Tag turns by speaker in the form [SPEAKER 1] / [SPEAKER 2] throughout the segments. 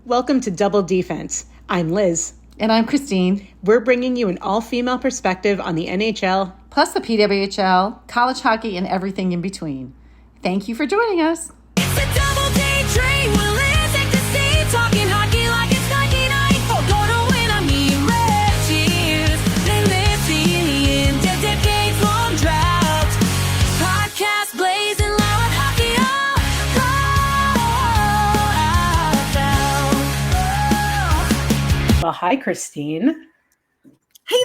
[SPEAKER 1] Welcome to Double D-Fense. I'm Liz.
[SPEAKER 2] And I'm Christine.
[SPEAKER 1] We're bringing you an all-female perspective on the NHL,
[SPEAKER 2] plus the PWHL, college hockey, and everything in between. Thank you for joining us.
[SPEAKER 3] It's a double day train. We'll listen to stay talking hockey like it's 1994. Gonna win, I mean red tears. They live in the decades-long drought. Podcast blazing loud hockey
[SPEAKER 1] Well, hi, Christine.
[SPEAKER 4] Hey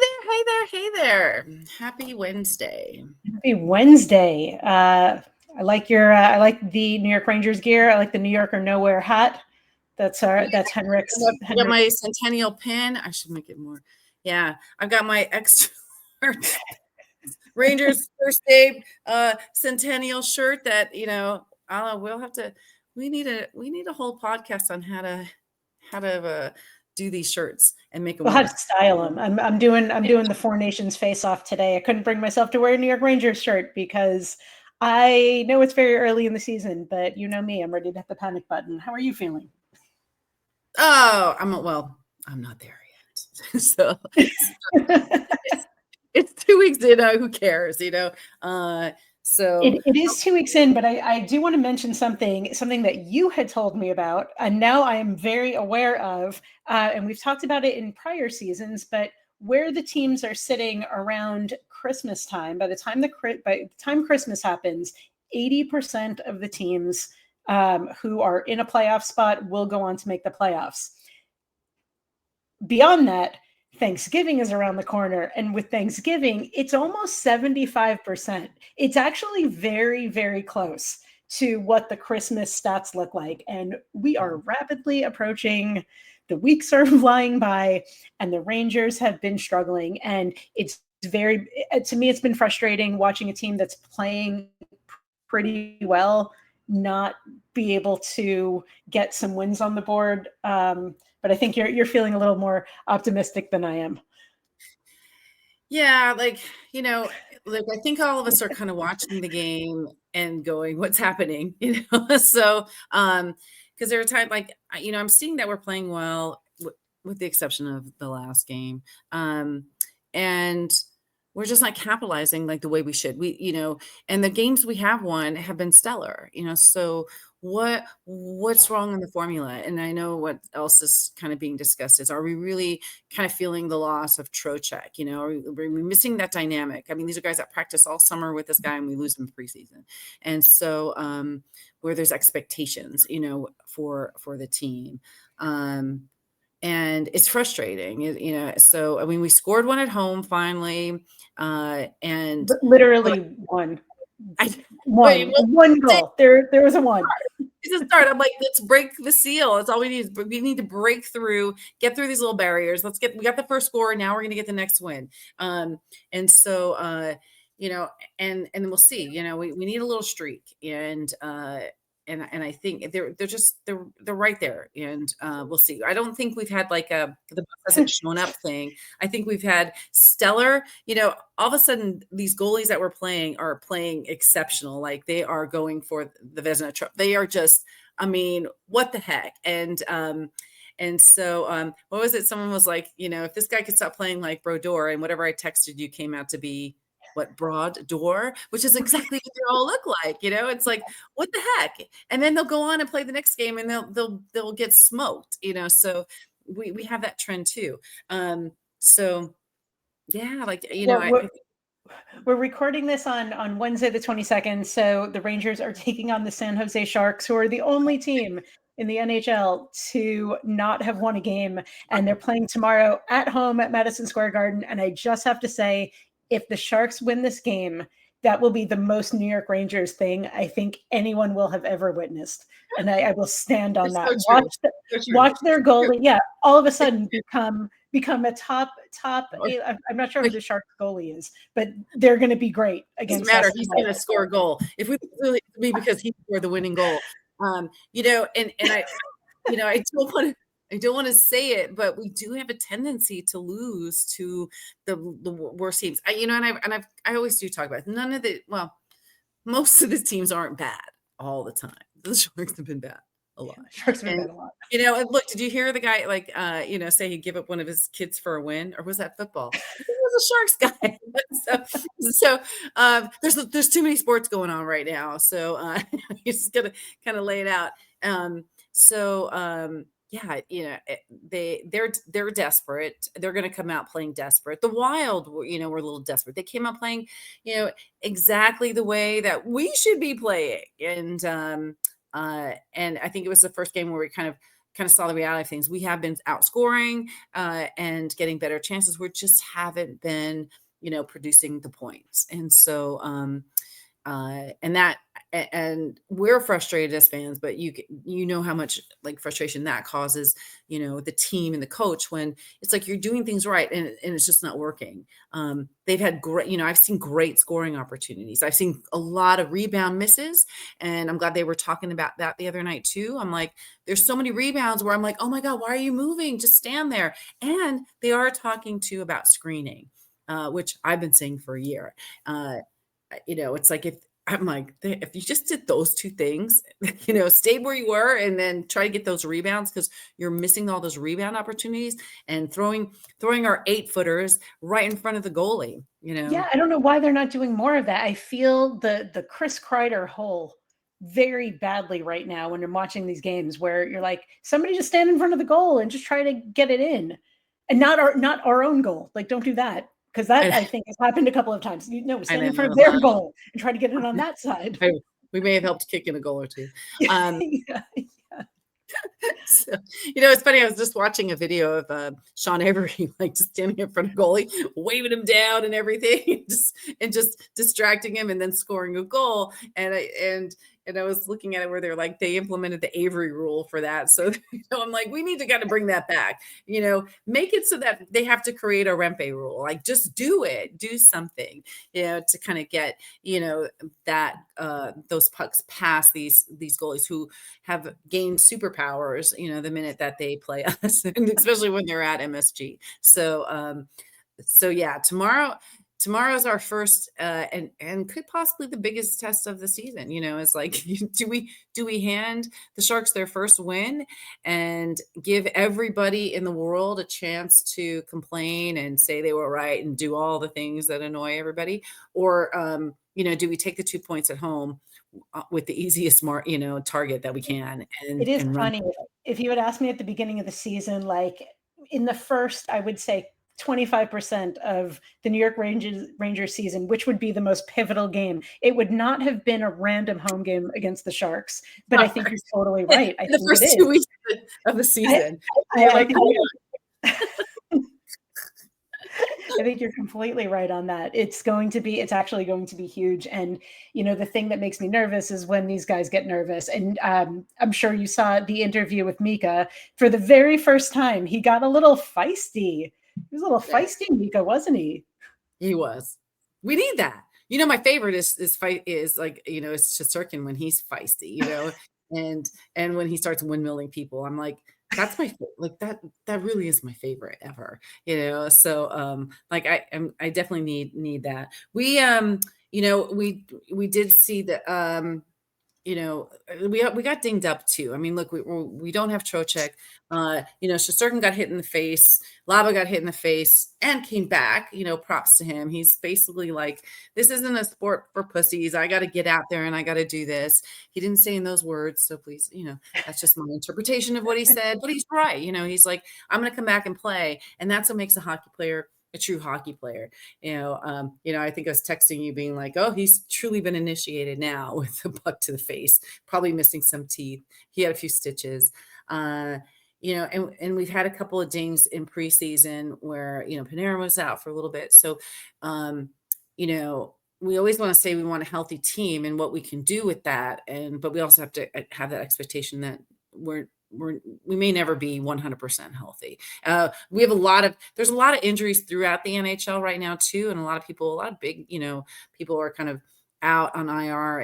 [SPEAKER 4] there. Happy Wednesday.
[SPEAKER 1] Happy Wednesday. I like the New York Rangers gear. I like the New York or Nowhere hat. That's Henrik's.
[SPEAKER 4] I got my Centennial pin. I should make it more. Yeah, I've got my extra Rangers first aid Centennial shirt that we'll have to. We need a whole podcast on how to do these shirts and make them.
[SPEAKER 1] Well, how to style them. I'm doing the Four Nations face off today. I couldn't bring myself to wear a New York Rangers shirt because I know it's very early in the season, but you know me, I'm ready to hit the panic button. How are you feeling?
[SPEAKER 4] Oh, I'm not there yet. So it's 2 weeks in. Who cares? So
[SPEAKER 1] it is 2 weeks in, but I do want to mention something that you had told me about, and now I am very aware of, and we've talked about it in prior seasons, but where the teams are sitting around Christmas time, by the time Christmas happens, 80% of the teams who are in a playoff spot will go on to make the playoffs. Beyond that, Thanksgiving is around the corner, and with Thanksgiving, it's almost 75%. It's actually very, very close to what the Christmas stats look like, and we are rapidly approaching. The weeks are flying by, and the Rangers have been struggling, and to me, it's been frustrating watching a team that's playing pretty well not be able to get some wins on the board. But I think you're feeling a little more optimistic than I am.
[SPEAKER 4] Yeah, I think all of us are kind of watching the game and going, "What's happening?" So, because there are times I'm seeing that we're playing well, with the exception of the last game, and we're just not capitalizing like the way we should. And the games we have won have been stellar. So what's wrong in the formula? And I know what else is kind of being discussed is, are we really kind of feeling the loss of Trocheck? Are we missing that dynamic? I mean, these are guys that practice all summer with this guy and we lose him preseason. And so where there's expectations, for the team. And it's frustrating, so, I mean, we scored one at home finally, and
[SPEAKER 1] literally one goal. There was a one.
[SPEAKER 4] It's a start. I'm like, let's break the seal. That's all we need. We need to break through, get through these little barriers. We got the first score. Now we're going to get the next win. And so, and we'll see. We need a little streak, and I think they're right there, and we'll see. I don't think we've had like the bus hasn't shown up thing. I think we've had stellar. All of a sudden these goalies that we're playing are playing exceptional. Like they are going for the Vezina Trophy. They are just, I mean, what the heck? And so what was it? Someone was like, if this guy could stop playing like Brodeur, and whatever I texted you came out to be broad door, which is exactly what they all look like. It's like, what the heck? And then they'll go on and play the next game and they'll get smoked, so we have that trend too. So yeah,
[SPEAKER 1] we're recording this on Wednesday the 22nd, so the Rangers are taking on the San Jose Sharks, who are the only team in the NHL to not have won a game, and they're playing tomorrow at home at Madison Square Garden. And I just have to say, if the Sharks win this game, that will be the most New York Rangers thing I think anyone will have ever witnessed. And I will stand on that. Watch their goalie. Yeah, all of a sudden become a top. I'm not sure who the Sharks goalie is, but they're going to be great against.
[SPEAKER 4] Doesn't matter. He's going to score a goal. If we really be because he scored the winning goal. And I don't want to say it, but we do have a tendency to lose to the worst teams. I always do talk about it. Most of the teams aren't bad all the time. The Sharks have been bad a lot.
[SPEAKER 1] Sharks have been
[SPEAKER 4] And
[SPEAKER 1] bad a lot.
[SPEAKER 4] and look, did you hear the guy like say he'd give up one of his kids for a win, or was that football? I think it was a Sharks guy. There's too many sports going on right now, so you're just gonna kind of lay it out. Um, so yeah, they're desperate. They're going to come out playing desperate. The Wild, were a little desperate. They came out playing, exactly the way that we should be playing, and I think it was the first game where we kind of saw the reality of things. We have been outscoring and getting better chances. We just haven't been, producing the points, and so and we're frustrated as fans, but you know how much like frustration that causes, the team and the coach when it's like you're doing things right and it's just not working. They've had great, I've seen great scoring opportunities. I've seen a lot of rebound misses, and I'm glad they were talking about that the other night too. I'm like, there's so many rebounds where I'm like, oh my God, why are you moving? Just stand there. And they are talking too about screening, which I've been saying for a year. It's like if you just did those two things, stay where you were and then try to get those rebounds, because you're missing all those rebound opportunities and throwing our 8-footers right in front of the goalie.
[SPEAKER 1] Yeah, I don't know why they're not doing more of that. I feel the Chris Kreider hole very badly right now when I'm watching these games, where you're like, somebody just stand in front of the goal and just try to get it in, and not our own goal. Like, don't do that. Because that, I think, has happened a couple of times. Stand in front of their goal and try to get it on that side.
[SPEAKER 4] We may have helped kick in a goal or two.
[SPEAKER 1] Yeah.
[SPEAKER 4] So, it's funny. I was just watching a video of Sean Avery, like just standing in front of goalie, waving him down and everything, and just distracting him, and then scoring a goal. And I was looking at it where they're like, they implemented the Avery rule for that. So, I'm like, we need to kind of bring that back, make it so that they have to create a Rempe rule. Like, just do something, to kind of get, that those pucks past these goalies who have gained superpowers, the minute that they play us, and especially when they're at MSG. So yeah, tomorrow's our first and could possibly the biggest test of the season. It's like, do we hand the Sharks their first win and give everybody in the world a chance to complain and say they were right and do all the things that annoy everybody? Or do we take the 2 points at home with the easiest target that we can? And
[SPEAKER 1] it is
[SPEAKER 4] and
[SPEAKER 1] funny. If you had asked me at the beginning of the season, like in the first, I would say 25% of the New York Rangers season, which would be the most pivotal game, it would not have been a random home game against the Sharks. But I think you're totally right. I
[SPEAKER 4] the
[SPEAKER 1] think
[SPEAKER 4] first 2 weeks of the season.
[SPEAKER 1] I think you're completely right on that. It's actually going to be huge. And, the thing that makes me nervous is when these guys get nervous. And I'm sure you saw the interview with Mika. For the very first time, he got a little feisty. He was a little feisty, Mika, wasn't he?
[SPEAKER 4] He was. We need that. My favorite is like, it's Shesterkin when he's feisty, and when he starts windmilling people. I'm like, that's my like that really is my favorite ever. So like I definitely need that. We we did see that we got dinged up too. I mean, look, we don't have Trocheck. Shesterkin got hit in the face. Laba got hit in the face and came back. Props to him. He's basically like, this isn't a sport for pussies. I got to get out there and I got to do this. He didn't say in those words, so please, that's just my interpretation of what he said. But he's right. He's like, I'm going to come back and play, and that's what makes a hockey player a true hockey player. I think I was texting you being like, oh, he's truly been initiated now with a puck to the face, probably missing some teeth. He had a few stitches, and we've had a couple of dings in preseason where, Panarin was out for a little bit. So, we always want to say we want a healthy team and what we can do with that. But we also have to have that expectation that we may never be 100% healthy. There's a lot of injuries throughout the NHL right now too. And a lot of big, people are kind of out on IR,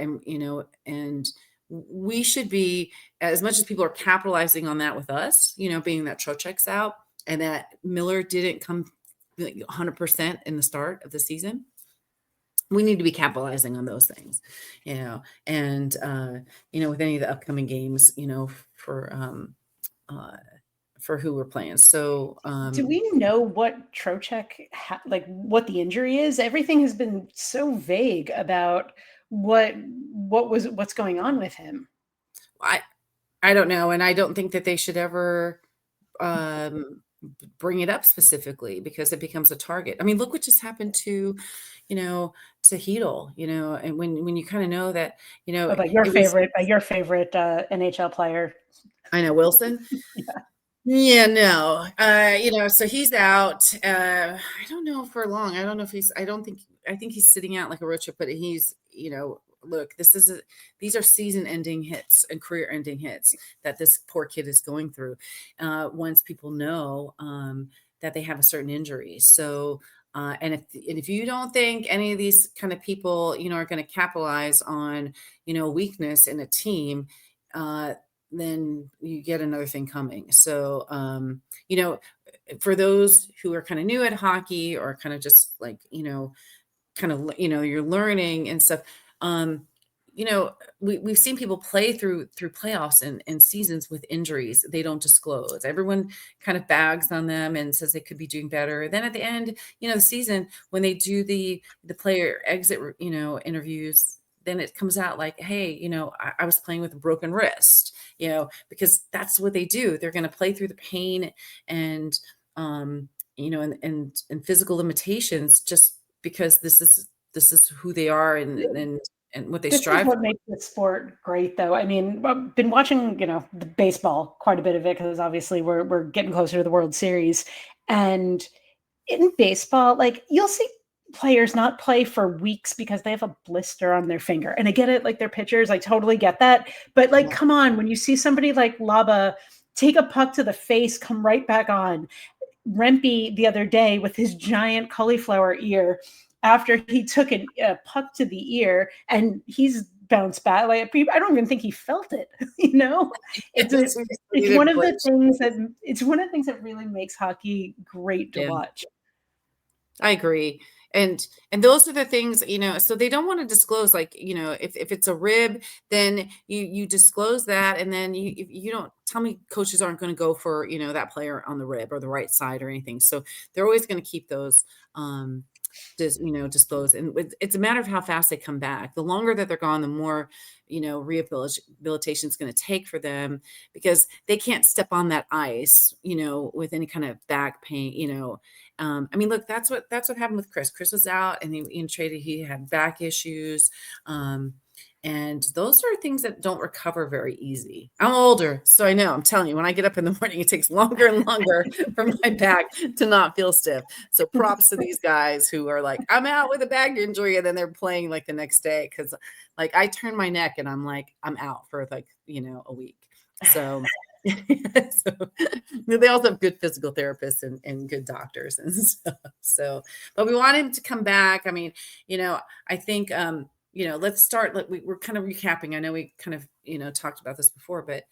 [SPEAKER 4] and we should be, as much as people are capitalizing on that with us, being that Trocheck's out and that Miller didn't come 100% in the start of the season. we need to be capitalizing on those things, and with any of the upcoming games, uh, for who we're playing. So,
[SPEAKER 1] Do we know what Trocheck like what the injury is? Everything has been so vague about what's going on with him.
[SPEAKER 4] I don't know, and I don't think that they should ever um, bring it up specifically because it becomes a target. I mean, look what just happened to Heedle, and when you kind of know that,
[SPEAKER 1] About your
[SPEAKER 4] it was,
[SPEAKER 1] favorite NHL player.
[SPEAKER 4] I know Wilson.
[SPEAKER 1] Yeah.
[SPEAKER 4] Yeah, no. So he's out. I don't know for long. I don't know if I think he's sitting out like a road trip, but look, these are season-ending hits and career-ending hits that this poor kid is going through. Once people know that they have a certain injury. So, and if you don't think any of these kind of people, are going to capitalize on, weakness in a team, then you get another thing coming. So, for those who are kind of new at hockey or kind of just like, you're learning and stuff. We've seen people play through playoffs and seasons with injuries. They don't disclose. Everyone kind of bags on them and says they could be doing better. Then at the end, the season, when they do the player exit, interviews, then it comes out like, hey, I was playing with a broken wrist, because that's what they do. They're going to play through the pain and, and physical limitations just because this is who they are and what they
[SPEAKER 1] This
[SPEAKER 4] strive
[SPEAKER 1] is
[SPEAKER 4] for.
[SPEAKER 1] what makes this sport great, though. I mean, I've been watching, the baseball, quite a bit of it, because obviously we're getting closer to the World Series. And in baseball, like you'll see players not play for weeks because they have a blister on their finger. And I get it, like they're pitchers, I totally get that. But like, come on, when you see somebody like Laba take a puck to the face, come right back on. Rempe the other day with his giant cauliflower ear after he took a puck to the ear, and he's bounced back. Like I don't even think he felt it. It's one of the things that really makes hockey great to
[SPEAKER 4] Yeah.
[SPEAKER 1] watch.
[SPEAKER 4] I agree. And those are the things, so they don't want to disclose, like, if it's a rib, then you disclose that. And then you don't tell me coaches aren't going to go for, that player on the rib or the right side or anything. So they're always going to keep those, disclosed. And it's a matter of how fast they come back. The longer that they're gone, the more, rehabilitation is going to take for them because they can't step on that ice, with any kind of back pain, I mean, look, that's what happened with Chris. Chris was out and he traded. He had back issues. And those are things that don't recover very easy. I'm older, so I know. I'm telling you, when I get up in the morning, it takes longer and longer for my back to not feel stiff. So props to these guys who are like, I'm out with a back injury, and then they're playing like the next day. Cause like I turn my neck and I'm like, I'm out for like, a week. So so they also have good physical therapists and good doctors and stuff. So, but we want him to come back. I mean, I think, let's start. Like we're kind of recapping. I know we kind of, talked about this before, but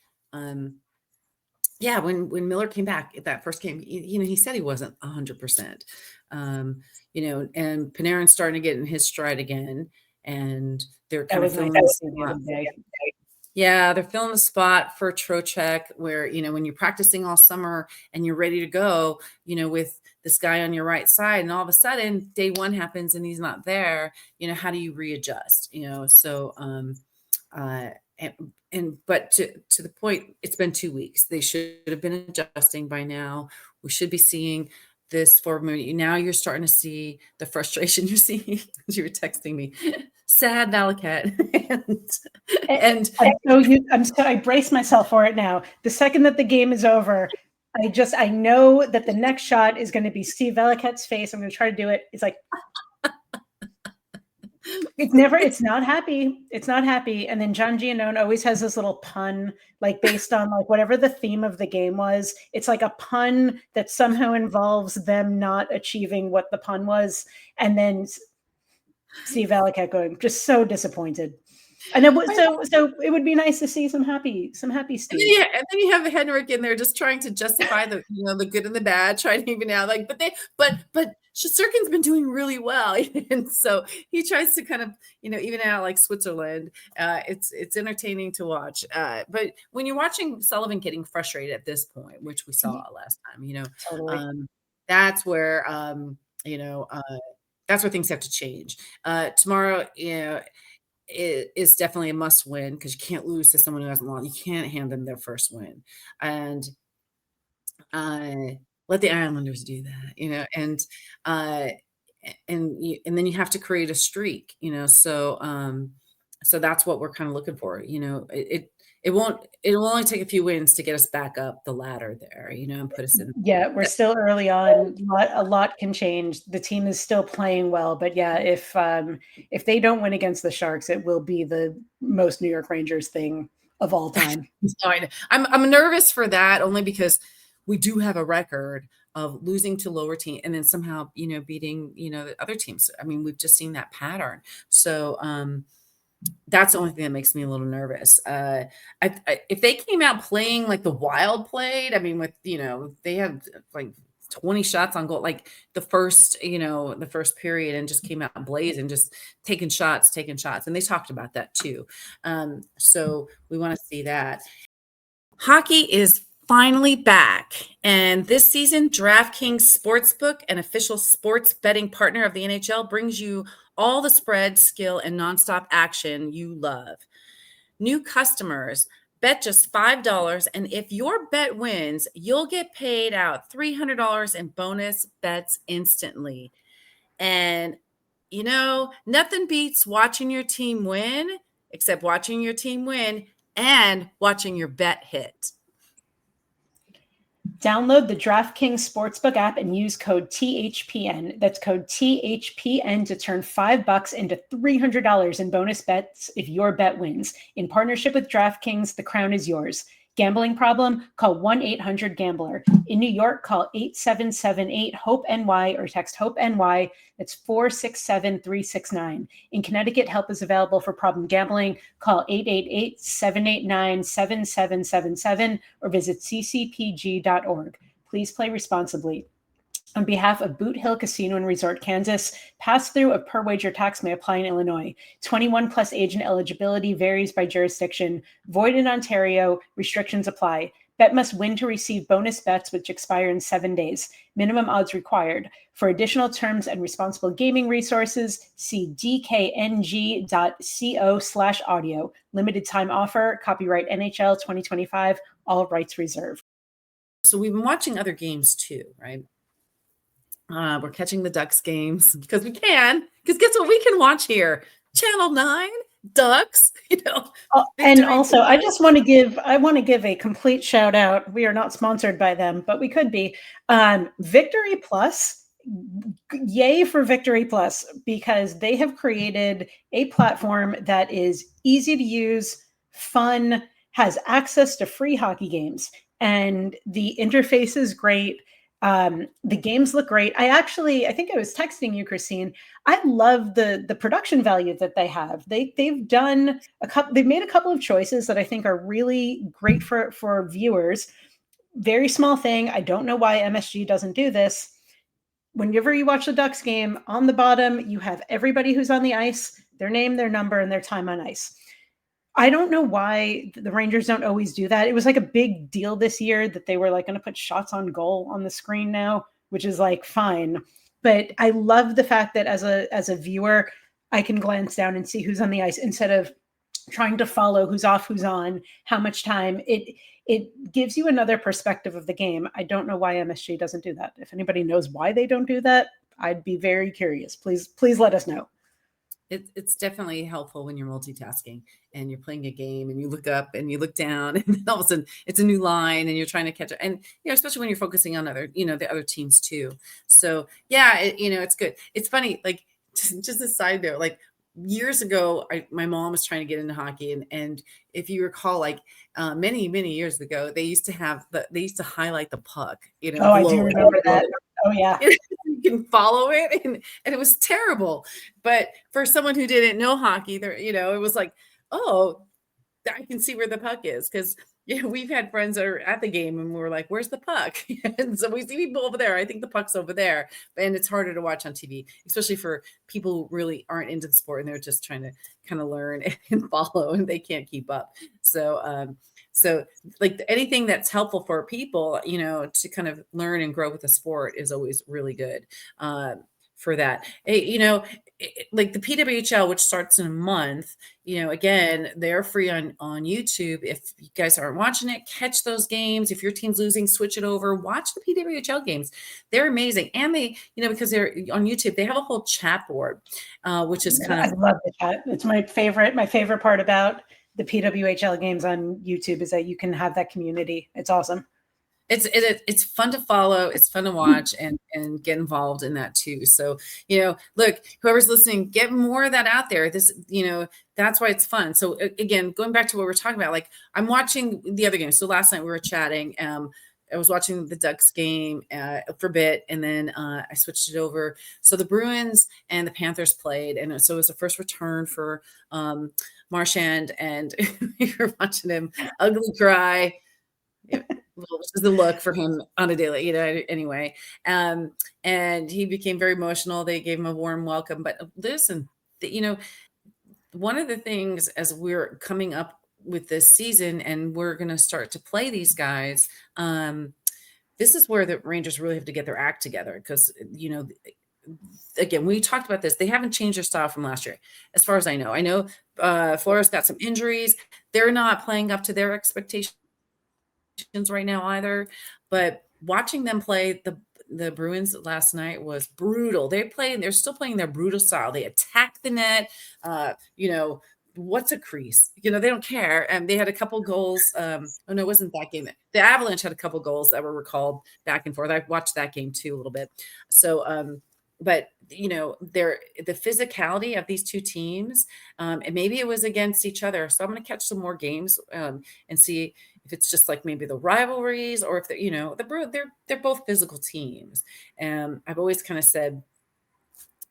[SPEAKER 4] yeah, when Miller came back at that first game, he said he wasn't 100%. And Panarin's starting to get in his stride again, and they're kind of filling the spot. Yeah, they're filling the spot for Trocheck, where when you're practicing all summer and you're ready to go, with this guy on your right side, and all of a sudden day one happens and he's not there. How do you readjust? So but to the point, it's been 2 weeks. They should have been adjusting by now. We should be seeing this forward. Now you're starting to see the frustration you're seeing. You were texting me, sad Valakat. and
[SPEAKER 1] I brace myself for it now. The second that the game is over, I know that the next shot is going to be Steve Velikat's face. I'm going to try to do it. It's like, it's not happy. It's not happy. And then John Giannone always has this little pun, like based on like whatever the theme of the game was. It's like a pun that somehow involves them not achieving what the pun was. And then Steve Valikat going, just so disappointed. And it was,
[SPEAKER 4] I know.
[SPEAKER 1] so it would be nice to see some happy
[SPEAKER 4] And
[SPEAKER 1] Steve.
[SPEAKER 4] then you have Henrik in there just trying to justify the the good and the bad, trying to even out like, but Shosturkin's been doing really well, and so he tries to kind of even out like Switzerland. It's entertaining to watch. But when you're watching Sullivan getting frustrated at this point, which we saw last time,
[SPEAKER 1] Totally.
[SPEAKER 4] that's where you know uh, that's where things have to change. Tomorrow, it is definitely a must win because you can't lose to someone who hasn't lost. You can't hand them their first win, and uh, let the Islanders do that, uh, and then you have to create a streak, so that's what we're kind of looking for. It'll only take a few wins to get us back up the ladder there, and put us in.
[SPEAKER 1] Yeah, we're still early on. A lot can change. The team is still playing well, but yeah, if they don't win against the Sharks, it will be the most New York Rangers thing of all time.
[SPEAKER 4] I'm nervous for that only because we do have a record of losing to lower team and then somehow beating the other teams. I mean, we've just seen that pattern. So that's the only thing that makes me a little nervous. If they came out playing like the Wild played, I mean, with they had like 20 shots on goal, like the first period, and just came out blazing, just taking shots, and they talked about that too. So we want to see that. Hockey is finally back, and this season, DraftKings Sportsbook, an official sports betting partner of the NHL, brings you all the spread, skill, and nonstop action you love. New customers bet just $5, and if your bet wins, you'll get paid out $300 in bonus bets instantly. And nothing beats watching your team win, except watching your team win and watching your bet hit.
[SPEAKER 1] Download the DraftKings Sportsbook app and use code THPN. That's code THPN to turn $5 into $300 in bonus bets if your bet wins. In partnership with DraftKings, the crown is yours. Gambling problem? Call 1-800-GAMBLER. In New York, call 8778-HOPE-NY or text HOPE-NY. That's 467-369. In Connecticut, help is available for problem gambling. Call 888-789-7777 or visit ccpg.org. Please play responsibly. On behalf of Boot Hill Casino and Resort, Kansas, pass-through of per-wager tax may apply in Illinois. 21 plus age and eligibility varies by jurisdiction. Void in Ontario. Restrictions apply. Bet must win to receive bonus bets which expire in 7 days. Minimum odds required. For additional terms and responsible gaming resources, see dkng.co/audio. Limited time offer. Copyright NHL 2025. All rights reserved.
[SPEAKER 4] So we've been watching other games too, right? We're catching the Ducks games because we can. Because guess what we can watch here? Channel 9, Ducks.
[SPEAKER 1] And also, I want to give a complete shout out. We are not sponsored by them, but we could be. Victory Plus. Yay for Victory Plus, because they have created a platform that is easy to use, fun, has access to free hockey games, and the interface is great. The games look great. I think I was texting you, Christine. I love the production value that they have. They've made a couple of choices that I think are really great for viewers. Very small thing. I don't know why MSG doesn't do this. Whenever you watch the Ducks game, on the bottom, you have everybody who's on the ice, their name, their number, and their time on ice. I don't know why the Rangers don't always do that. It was like a big deal this year that they were like going to put shots on goal on the screen now, which is like fine. But I love the fact that as a viewer, I can glance down and see who's on the ice instead of trying to follow who's off, who's on, how much time. It gives you another perspective of the game. I don't know why MSG doesn't do that. If anybody knows why they don't do that, I'd be very curious. Please let us know.
[SPEAKER 4] It's definitely helpful when you're multitasking and you're playing a game and you look up and you look down and then all of a sudden it's a new line and you're trying to catch it. And, especially when you're focusing on the other teams too. So yeah, it's good. It's funny, like just a side note, like years ago, my mom was trying to get into hockey. And if you recall, like many, many years ago, they used to highlight the puck,
[SPEAKER 1] Oh, I do remember that. Oh yeah.
[SPEAKER 4] You can follow it, and it was terrible. But for someone who didn't know hockey, there, it was like, oh, I can see where the puck is, because we've had friends that are at the game and we're like, "Where's the puck?" And so we see people over there. I think the puck's over there, and it's harder to watch on TV, especially for people who really aren't into the sport and they're just trying to kind of learn and follow, and they can't keep up. So like anything that's helpful for people, to kind of learn and grow with the sport is always really good. For that, like the PWHL, which starts in a month, again, they're free on YouTube. If you guys aren't watching it, catch those games. If your team's losing, switch it over, watch the PWHL games. They're amazing. And they, because they're on YouTube, they have a whole chat board, which is kind
[SPEAKER 1] I
[SPEAKER 4] of,
[SPEAKER 1] love the chat. It's my favorite part about the PWHL games on YouTube is that you can have that community. It's awesome.
[SPEAKER 4] it's fun to follow. It's fun to watch and get involved in that too. So, look, whoever's listening, get more of that out there. This, that's why it's fun. So again, going back to what we're talking about, like I'm watching the other games. So last night we were chatting. I was watching the Ducks game for a bit, and then I switched it over. So the Bruins and the Panthers played, and so it was the first return for Marchand, and we were watching him ugly cry. Which is the look for him on a daily, anyway. And he became very emotional. They gave him a warm welcome. But listen, one of the things as we're coming up with this season and we're going to start to play these guys, this is where the Rangers really have to get their act together because, again, we talked about this. They haven't changed their style from last year, as far as I know. I know Flores got some injuries. They're not playing up to their expectations right now either, but watching them play the Bruins last night was brutal. They're still playing their brutal style. They attack the net. What's a crease? They don't care. And they had a couple goals. Oh no, it wasn't that game. The Avalanche had a couple goals that were recalled back and forth. I watched that game too a little bit. So but the physicality of these two teams, and maybe it was against each other. So I'm going to catch some more games and see if it's just like maybe the rivalries or if they're both physical teams. And I've always kind of said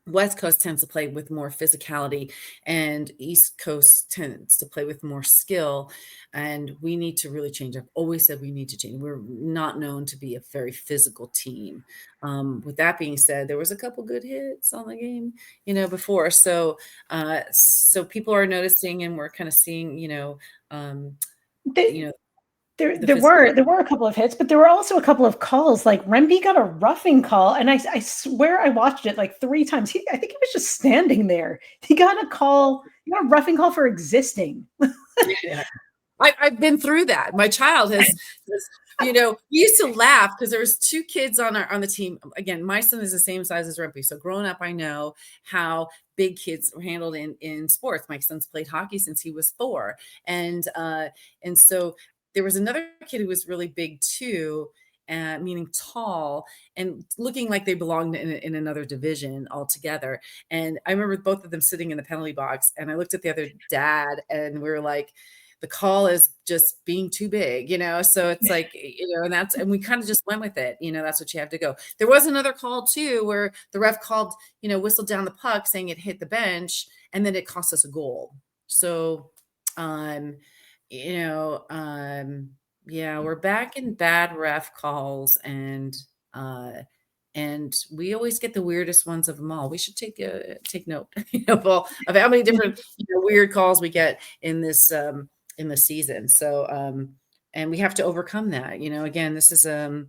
[SPEAKER 4] West Coast tends to play with more physicality and East Coast tends to play with more skill. And we need to really change. I've always said we need to change. We're not known to be a very physical team. With that being said, there was a couple good hits on the game, before. So people are noticing and we're kind of seeing,
[SPEAKER 1] There were a couple of hits, but there were also a couple of calls. Like Remby got a roughing call, and I swear I watched it like 3 times. I think he was just standing there. He got a roughing call for existing.
[SPEAKER 4] Yeah. I've been through that. My child has we used to laugh because there was 2 kids on the team. Again, my son is the same size as Remby. So growing up, I know how big kids were handled in sports. My son's played hockey since he was 4. And so there was another kid who was really big too, meaning tall and looking like they belonged in another division altogether. And I remember both of them sitting in the penalty box, and I looked at the other dad, and we were like, the call is just being too big, So it's like, and we kind of just went with it. That's what you have to go. There was another call too, where the ref called, whistled down the puck saying it hit the bench, and then it cost us a goal. So, we're back in bad ref calls, and we always get the weirdest ones of them all. We should take note of how many different weird calls we get in this season. So and we have to overcome that. Again, this is a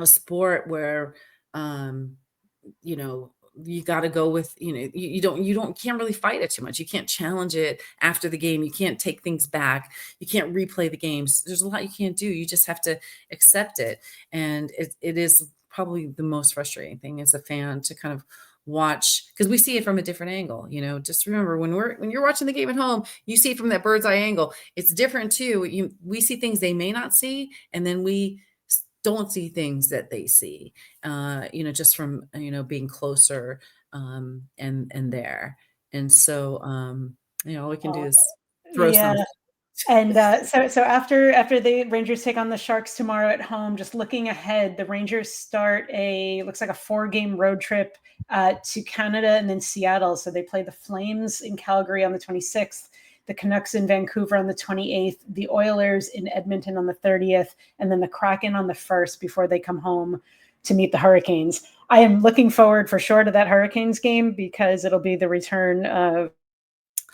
[SPEAKER 4] sport where you got to go with, you can't really fight it too much. You can't challenge it after the game. You can't take things back. You can't replay the games. There's a lot you can't do. You just have to accept it. And it is probably the most frustrating thing as a fan to kind of watch, because we see it from a different angle. Just remember when you're watching the game at home, you see it from that bird's eye angle. It's different too. We see things they may not see, and then we don't see things that they see, just from, being closer and there. And so, all we can do is throw something.
[SPEAKER 1] And so after the Rangers take on the Sharks tomorrow at home, just looking ahead, the Rangers start looks like a 4-game road trip to Canada and then Seattle. So they play the Flames in Calgary on the 26th. the Canucks in Vancouver on the 28th, the Oilers in Edmonton on the 30th, and then the Kraken on the 1st before they come home to meet the Hurricanes. I am looking forward for sure to that Hurricanes game because it'll be the return of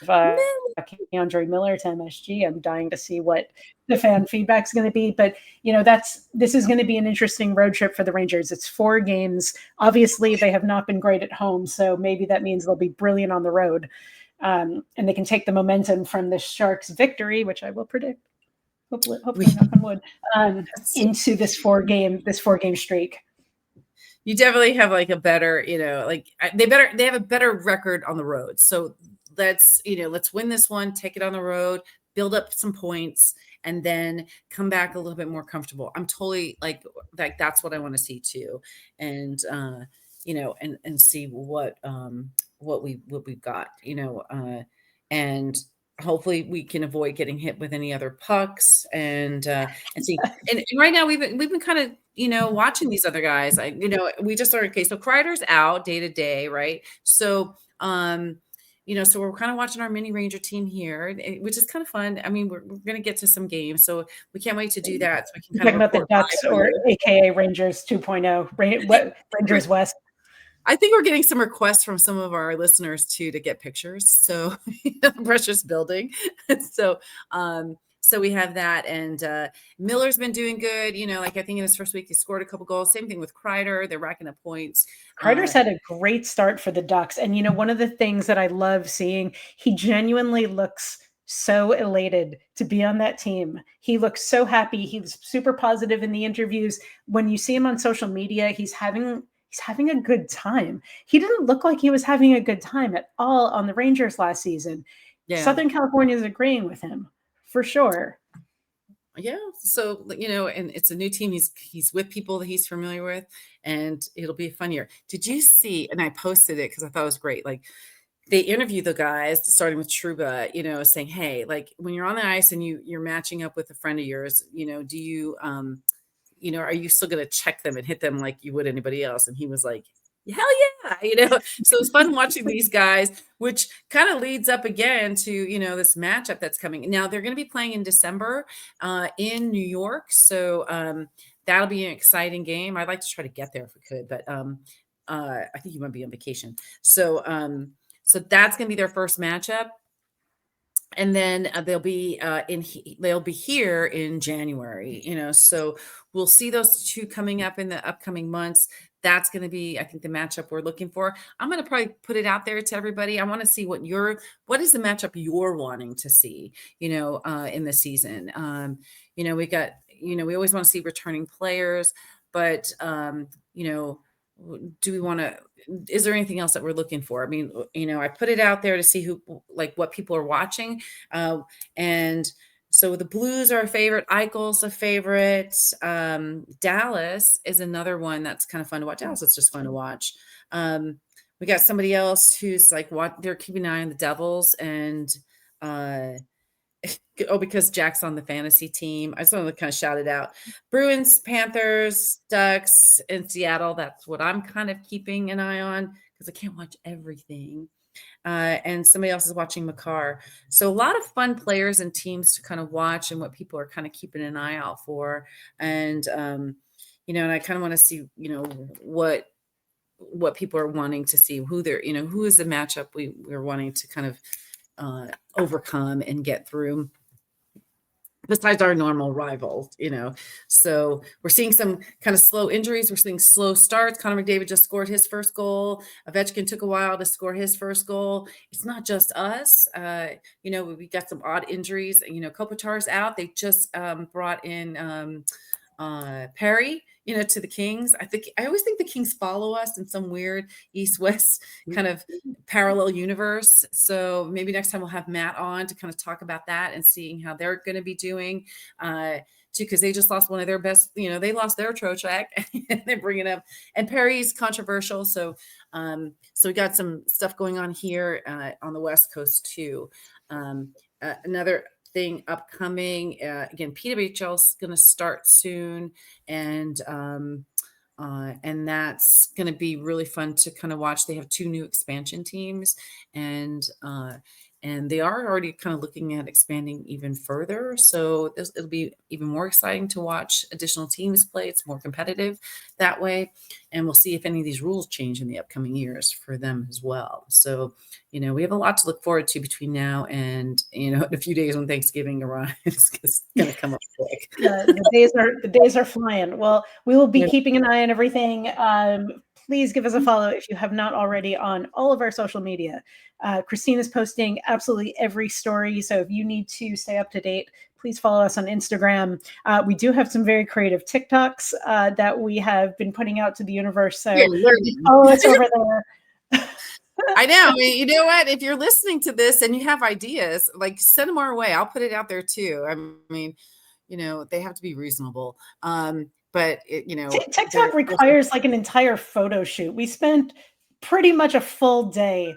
[SPEAKER 1] Andre Miller to MSG. I'm dying to see what the fan feedback is going to be, but this is going to be an interesting road trip for the Rangers. It's 4 games. Obviously, they have not been great at home, so maybe that means they'll be brilliant on the road, and they can take the momentum from the Sharks' victory, which I will predict. Hopefully, knock on wood, into this 4-game streak.
[SPEAKER 4] You definitely have like a better, they have a better record on the road. So let's win this one, take it on the road, build up some points, and then come back a little bit more comfortable. I'm totally like that's what I want to see too. And and see what we've got, and hopefully we can avoid getting hit with any other pucks and see. And right now we've been kind of, watching these other guys. We just started. Okay, so Kreider's out day to day, right? So, so we're kind of watching our mini Ranger team here, which is kind of fun. I mean, we're going to get to some games, so we can't wait to do that. So we can
[SPEAKER 1] talking about the Ducks, or AKA Rangers 2.0, Rangers West.
[SPEAKER 4] I think we're getting some requests from some of our listeners too to get pictures. So the pressure's building. So we have that, and Miller's been doing good. I think in his first week he scored a couple goals. Same thing with Kreider; they're racking up points.
[SPEAKER 1] Kreider's had a great start for the Ducks, and one of the things that I love seeing, he genuinely looks so elated to be on that team. He looks so happy. He's super positive in the interviews. When you see him on social media, he's having a good time. He didn't look like he was having a good time at all on the Rangers last season. Yeah. Southern California is agreeing with him for sure.
[SPEAKER 4] Yeah. So, and it's a new team. He's with people that he's familiar with, and it'll be a fun year. Did you see, and I posted it because I thought it was great. Like, they interview the guys, starting with Trouba, saying, hey, like when you're on the ice and you're matching up with a friend of yours, do you, are you still going to check them and hit them like you would anybody else? And he was like, hell yeah. So it's fun watching these guys, which kind of leads up again to, this matchup that's coming. Now they're going to be playing in December in New York. So that'll be an exciting game. I'd like to try to get there if we could, but I think you might be on vacation. So that's going to be their first matchup. And then they'll be here in January, so we'll see those two coming up in the upcoming months. That's going to be, I think, the matchup we're looking for. I'm going to probably put it out there to everybody. I want to see what is the matchup you're wanting to see, in the season. We got, we always want to see returning players, but do we want to, is there anything else that we're looking for? I mean, I put it out there to see what people are watching. And so the Blues are a favorite. Eichel's a favorite. Dallas is another one that's kind of fun to watch. Dallas is just fun to watch. We got somebody else who's like, they're keeping an eye on the Devils, and, because Jack's on the fantasy team. I just want to kind of shout it out. Bruins, Panthers, Ducks in Seattle. That's what I'm kind of keeping an eye on because I can't watch everything. And somebody else is watching Makar. So a lot of fun players and teams to kind of watch, and what people are kind of keeping an eye out for. And, and I kind of want to see, what people are wanting to see, who they're, who is the matchup we're wanting to kind of overcome and get through, besides our normal rivals. So we're seeing some kind of slow injuries. We're seeing slow starts. Connor McDavid just scored his first goal. Ovechkin took a while to score his first goal. It's not just us. We got some odd injuries. Kopitar's out. They just brought in Perry, to the Kings. I always think the Kings follow us in some weird East-West kind of parallel universe. So maybe next time we'll have Matt on to kind of talk about that and seeing how they're going to be doing too, because they just lost one of their best, they lost their Trocheck and they're bringing up, and Perry's controversial. So we got some stuff going on here on the West Coast too. Another thing upcoming, again, PWHL is going to start soon, and that's going to be really fun to kind of watch. They have 2 new expansion teams, and and they are already kind of looking at expanding even further. So it'll be even more exciting to watch additional teams play. It's more competitive that way. And we'll see if any of these rules change in the upcoming years for them as well. So, we have a lot to look forward to between now and, in a few days when Thanksgiving arrives. It's going to come up quick.
[SPEAKER 1] Yeah, the days are flying. Well, we will be keeping an eye on everything. Please give us a follow if you have not already on all of our social media. Christine is posting absolutely every story. So if you need to stay up to date, please follow us on Instagram. We do have some very creative TikToks that we have been putting out to the universe. So follow us over there.
[SPEAKER 4] I know. You know what? If you're listening to this and you have ideas, like send them our way. I'll put it out there too. I mean, they have to be reasonable. But
[SPEAKER 1] TikTok requires like an entire photo shoot. We spent pretty much a full day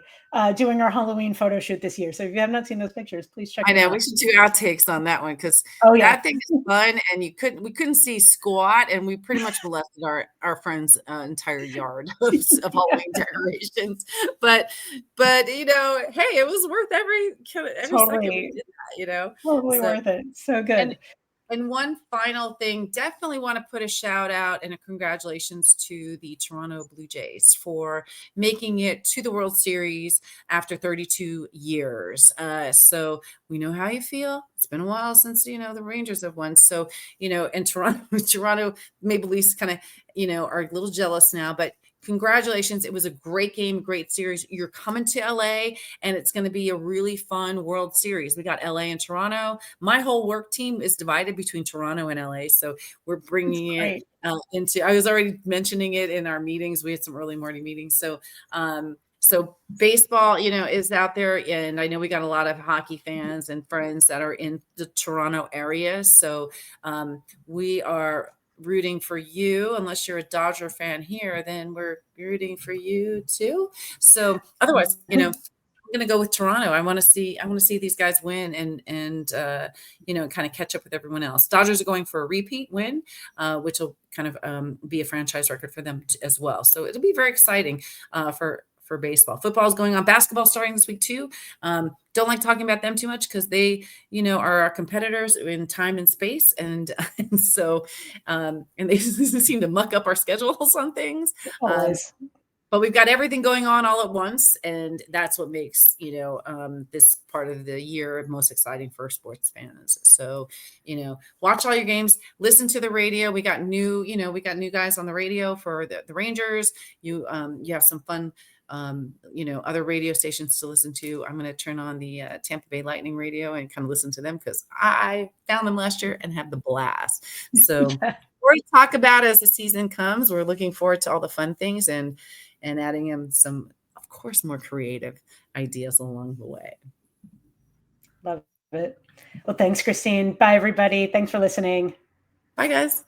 [SPEAKER 1] doing our Halloween photo shoot this year. So if you have not seen those pictures, please check them out.
[SPEAKER 4] We should do outtakes on that one because that thing is fun, and we couldn't see squat, and we pretty much molested our friend's entire yard of Halloween decorations. But hey, it was worth every second we did that,
[SPEAKER 1] Totally worth it. So good.
[SPEAKER 4] And one final thing, definitely want to put a shout out and a congratulations to the Toronto Blue Jays for making it to the World Series after 32 years. So we know how you feel. It's been a while since, the Rangers have won. So, and Toronto Maple Leafs kind of, are a little jealous now, but congratulations. It was a great game, great series. You're coming to LA, and it's going to be a really fun World Series. We got LA and Toronto. My whole work team is divided between Toronto and LA. So we're bringing it I was already mentioning it in our meetings. We had some early morning meetings. So, so baseball, is out there. And I know we got a lot of hockey fans and friends that are in the Toronto area. So we are rooting for you. Unless you're a Dodger fan here, then we're rooting for you too. So otherwise, I'm going to go with Toronto. I want to see these guys win and kind of catch up with everyone else. Dodgers are going for a repeat win, which will kind of be a franchise record for them as well. So it'll be very exciting for baseball. Football is going on. Basketball starting this week too. Don't like talking about them too much because they, are our competitors in time and space, and so and they seem to muck up our schedules on things. But we've got everything going on all at once, and that's what makes this part of the year most exciting for sports fans. So watch all your games, listen to the radio. We got new guys on the radio for the Rangers. You have some fun other radio stations to listen to. I'm going to turn on the Tampa Bay Lightning radio and kind of listen to them because I found them last year and had the blast. So more to talk about as the season comes. We're looking forward to all the fun things and adding in some, of course, more creative ideas along the way.
[SPEAKER 1] Love it. Well, thanks, Christine. Bye, everybody. Thanks for listening.
[SPEAKER 4] Bye, guys.